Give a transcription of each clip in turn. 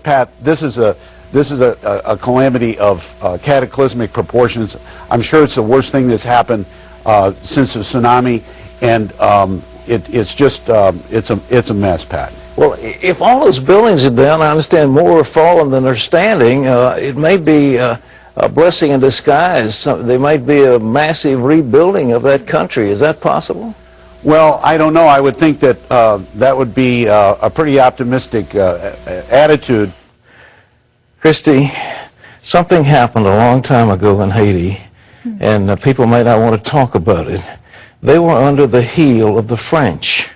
Pat, this is a calamity of cataclysmic proportions. I'm sure it's the worst thing that's happened since the tsunami, and it's a mess, Pat. Well, if all those buildings are down, I understand more are fallen than are standing. It may be a blessing in disguise. There might be a massive rebuilding of that country. Is that possible? Well, I don't know. I would think that that would be a pretty optimistic attitude. Christy, something happened a long time ago in Haiti, and people may not want to talk about it. They were under the heel of the French.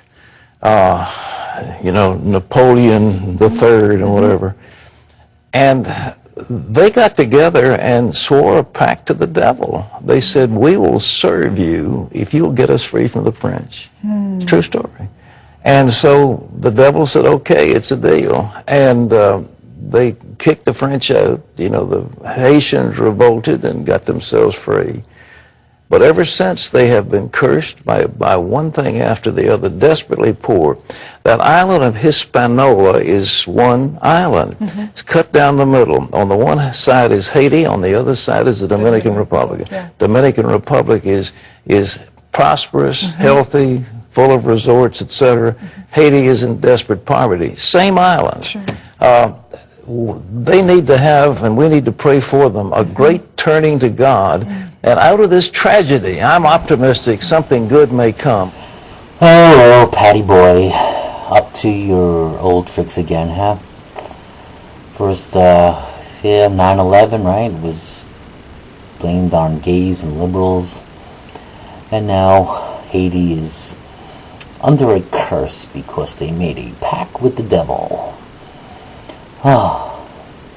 You know, Napoleon III and whatever. And they got together and swore a pact to the devil. They said, we will serve you if you'll get us free from the French. It's a true story. And so the devil said, okay, it's a deal. And they kicked the French out. You know, the Haitians revolted and got themselves free. But ever since, they have been cursed by one thing after the other, desperately poor. That island of Hispaniola is one island. It's cut down the middle. On the one side is Haiti, on the other side is the Dominican Republic. Dominican Republic is prosperous, healthy, full of resorts, etc. Haiti is in desperate poverty. Same island. They need to have, and we need to pray for them, a great turning to God. And out of this tragedy, I'm optimistic something good may come. Oh, Patty boy, up to your old tricks again, huh? First, 9/11, right? It was blamed on gays and liberals. And now Haiti is under a curse because they made a pact with the devil. Oh,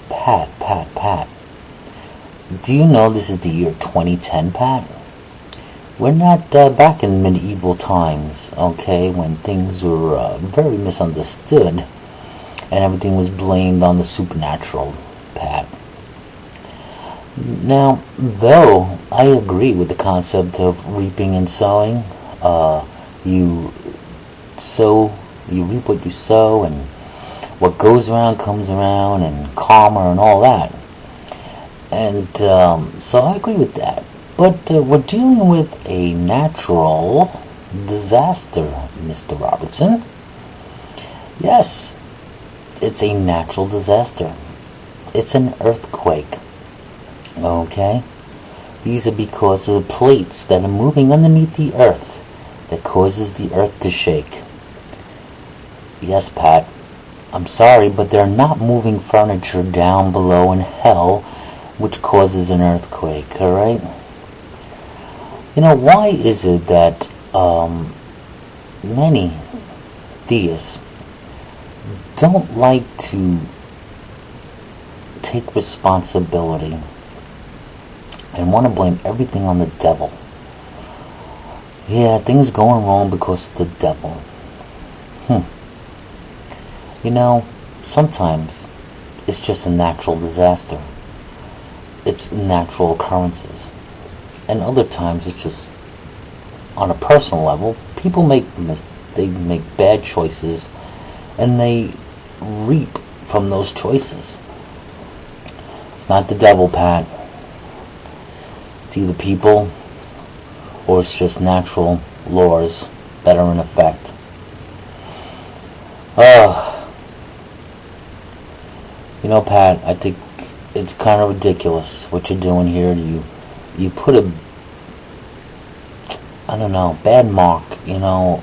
Pat. Do you know this is the year 2010, Pat? We're not back in medieval times, okay, when things were very misunderstood and everything was blamed on the supernatural, Pat. Now, though I agree with the concept of reaping and sowing, you reap what you sow, and what goes around comes around, and karma and all that. And so I agree with that. But we're dealing with a natural disaster, Mr. Robertson. Yes, it's a natural disaster. It's an earthquake. Okay? These are because of the plates that are moving underneath the earth that causes the earth to shake. Yes, Pat, I'm sorry, but they're not moving furniture down below in hell, which causes an earthquake, alright? You know, why is it that many theists don't like to take responsibility and want to blame everything on the devil? Yeah, things going wrong because of the devil. You know, sometimes it's just a natural disaster. It's natural occurrences. And other times it's just on a personal level. People make bad choices, and they reap from those choices. It's not the devil, Pat. It's either people, or it's just natural laws that are in effect. You know, Pat, I think it's kind of ridiculous what you're doing here. You put a, I don't know, bad mark, you know,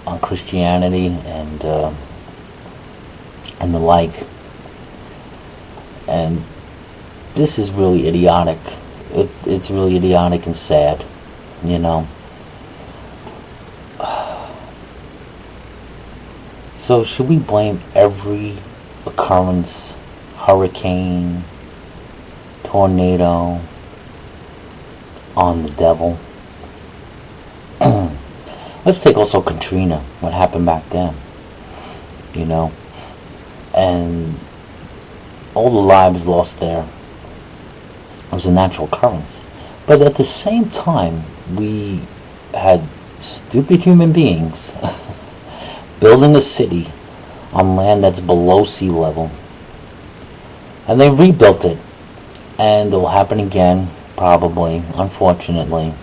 on Christianity and the like. And this is really idiotic. It's really idiotic and sad, you know. So should we blame every occurrence, hurricane, tornado, on the devil? Let's take also Katrina, what happened back then, you know, and all the lives lost there. It was a natural occurrence. But at the same time, we had stupid human beings building a city on land that's below sea level. And they rebuilt it. And it will happen again, probably, unfortunately.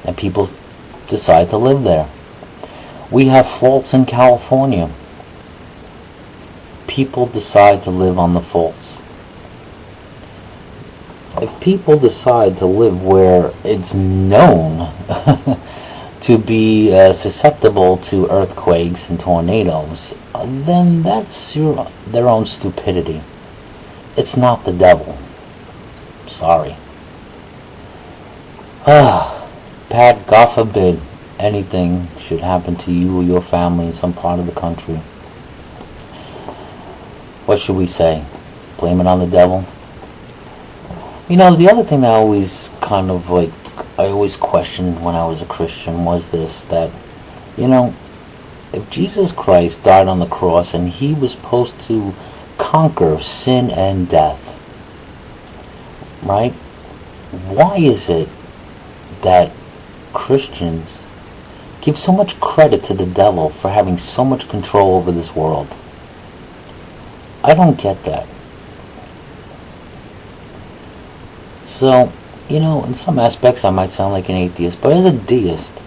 And people decide to live there. We have faults in California. People decide to live on the faults. If people decide to live where it's known to be susceptible to earthquakes and tornadoes, then that's their own stupidity. It's not the devil. Sorry. Pat, God forbid anything should happen to you or your family in some part of the country. What should we say? Blame it on the devil? You know, the other thing that I always I always questioned when I was a Christian was this, that, you know, if Jesus Christ died on the cross and he was supposed to conquer sin and death, right? Why is it that Christians give so much credit to the devil for having so much control over this world? I don't get that. So, you know, in some aspects I might sound like an atheist, but as a deist,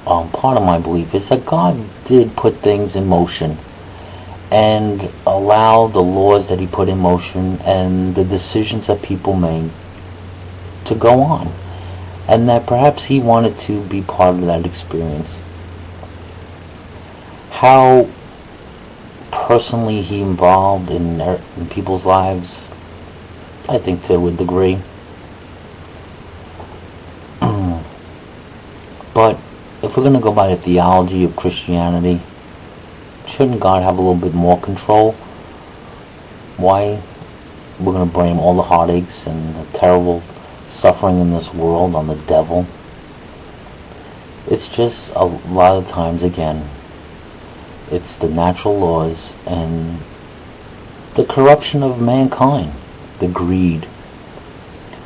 part of my belief is that God did put things in motion and allow the laws that he put in motion and the decisions that people made to go on, and that perhaps he wanted to be part of that experience. How personally he involved in people's lives, I think to a degree. But if we're going to go by the theology of Christianity, shouldn't God have a little bit more control? Why we're going to blame all the heartaches and the terrible suffering in this world on the devil? It's just a lot of times, again, it's the natural laws and the corruption of mankind, the greed,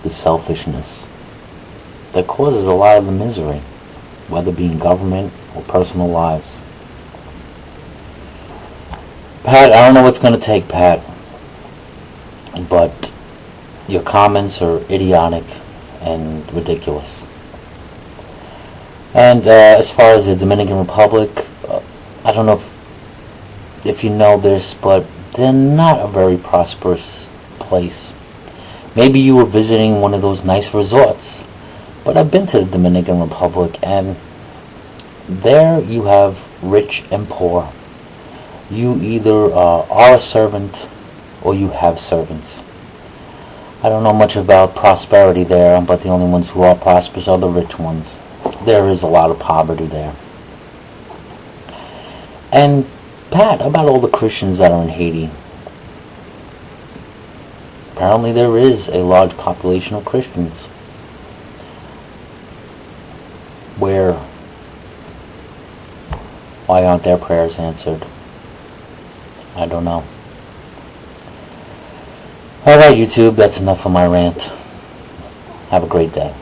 the selfishness that causes a lot of the misery, whether it be in government or personal lives. Pat, I don't know what's going to take, Pat, but your comments are idiotic and ridiculous. And as far as the Dominican Republic, I don't know if you know this, but they're not a very prosperous place. Maybe you were visiting one of those nice resorts, but I've been to the Dominican Republic, and there you have rich and poor. You either are a servant or you have servants. I don't know much about prosperity there, but the only ones who are prosperous are the rich ones. There is a lot of poverty there. And Pat, about all the Christians that are in Haiti, apparently there is a large population of Christians. Why aren't their prayers answered? I don't know. Alright, YouTube, that's enough of my rant. Have a great day.